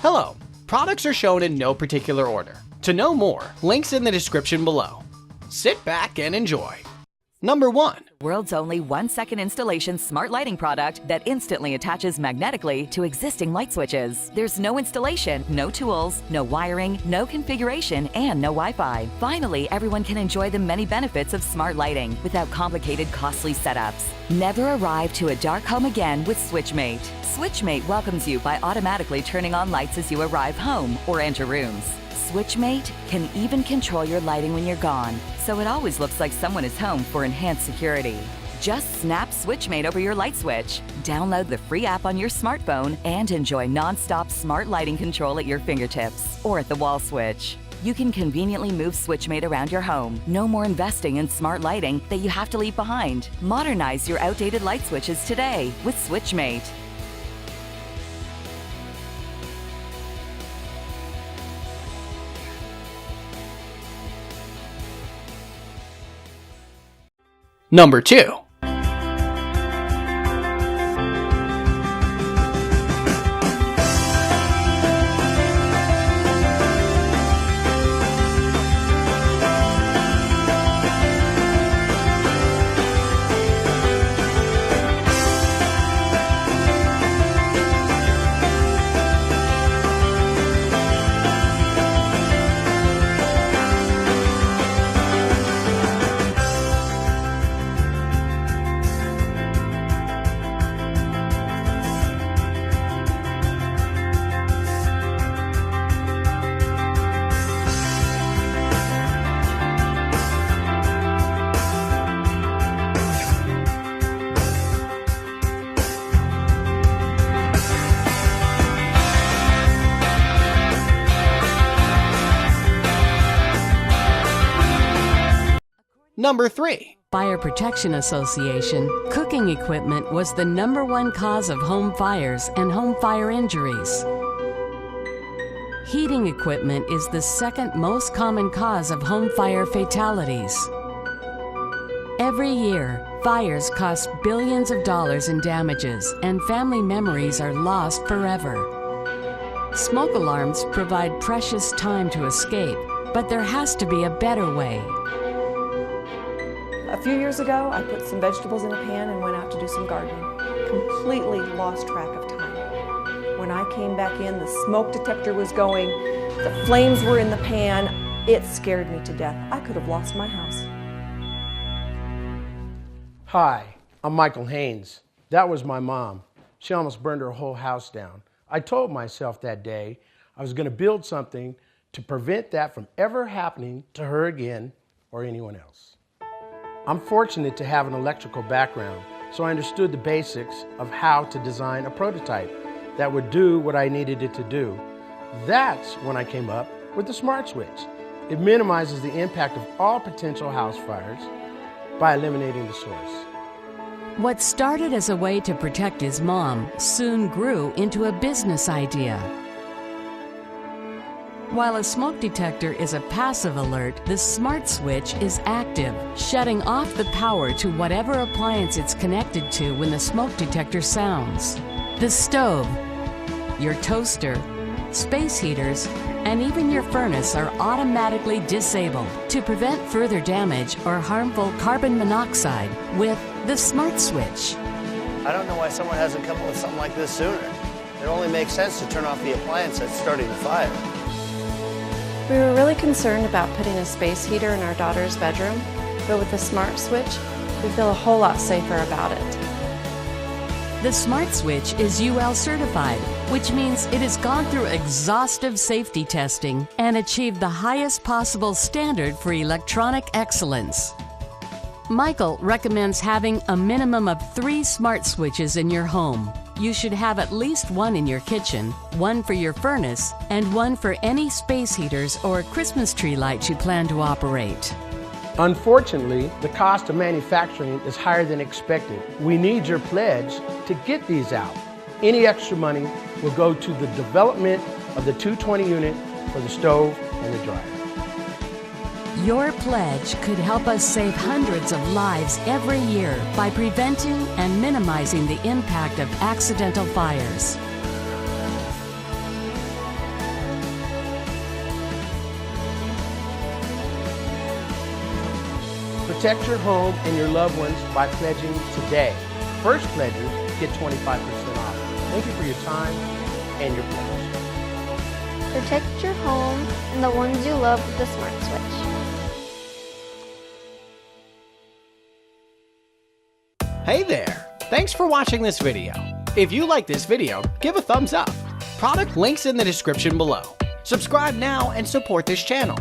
Hello. Products are shown in no particular order. To know more, links in the description below. Sit back and enjoy. Number 1. World's only 1-second installation smart lighting product that instantly attaches magnetically to existing light switches. There's no installation, no tools, no wiring, no configuration, and no Wi-Fi. Finally, everyone can enjoy the many benefits of smart lighting without complicated, costly setups. Never arrive to a dark home again with Switchmate. Switchmate welcomes you by automatically turning on lights as you arrive home or enter rooms. Switchmate can even control your lighting when you're gone, so it always looks like someone is home for enhanced security. Just snap Switchmate over your light switch, download the free app on your smartphone, and enjoy non-stop smart lighting control at your fingertips or at the wall switch. You can conveniently move Switchmate around your home. No more investing in smart lighting that you have to leave behind. Modernize your outdated light switches today with Switchmate. Number 2. Number 3. Fire Protection Association, cooking equipment was the #1 cause of home fires and home fire injuries. Heating equipment is the second most common cause of home fire fatalities. Every year, fires cost billions of dollars in damages, and family memories are lost forever. Smoke alarms provide precious time to escape, but there has to be a better way. A few years ago, I put some vegetables in a pan and went out to do some gardening. Completely lost track of time. When I came back in, the smoke detector was going, the flames were in the pan. It scared me to death. I could have lost my house. Hi, I'm Michael Haynes. That was my mom. She almost burned her whole house down. I told myself that day I was going to build something to prevent that from ever happening to her again or anyone else. I'm fortunate to have an electrical background, so I understood the basics of how to design a prototype that would do what I needed it to do. That's when I came up with the Smart Switch. It minimizes the impact of all potential house fires by eliminating the source. What started as a way to protect his mom soon grew into a business idea. While a smoke detector is a passive alert, the Smart Switch is active, shutting off the power to whatever appliance it's connected to when the smoke detector sounds. The stove, your toaster, space heaters, and even your furnace are automatically disabled to prevent further damage or harmful carbon monoxide with the Smart Switch. I don't know why someone hasn't come up with something like this sooner. It only makes sense to turn off the appliance that's starting the fire. We were really concerned about putting a space heater in our daughter's bedroom, but with the Smart Switch, we feel a whole lot safer about it. The Smart Switch is UL certified, which means it has gone through exhaustive safety testing and achieved the highest possible standard for electronic excellence. Michael recommends having a minimum of 3 smart switches in your home. You should have at least one in your kitchen, one for your furnace, and one for any space heaters or Christmas tree lights you plan to operate. Unfortunately, the cost of manufacturing is higher than expected. We need your pledge to get these out. Any extra money will go to the development of the 220 unit for the stove and the dryer. Your pledge could help us save hundreds of lives every year by preventing and minimizing the impact of accidental fires. Protect your home and your loved ones by pledging today. First pledgers get 25% off. Thank you for your time and your pledge. Protect your home and the ones you love with the Smart Switch. Hey there! Thanks for watching this video. If you like this video, give a thumbs up. Product links in the description below. Subscribe now and support this channel.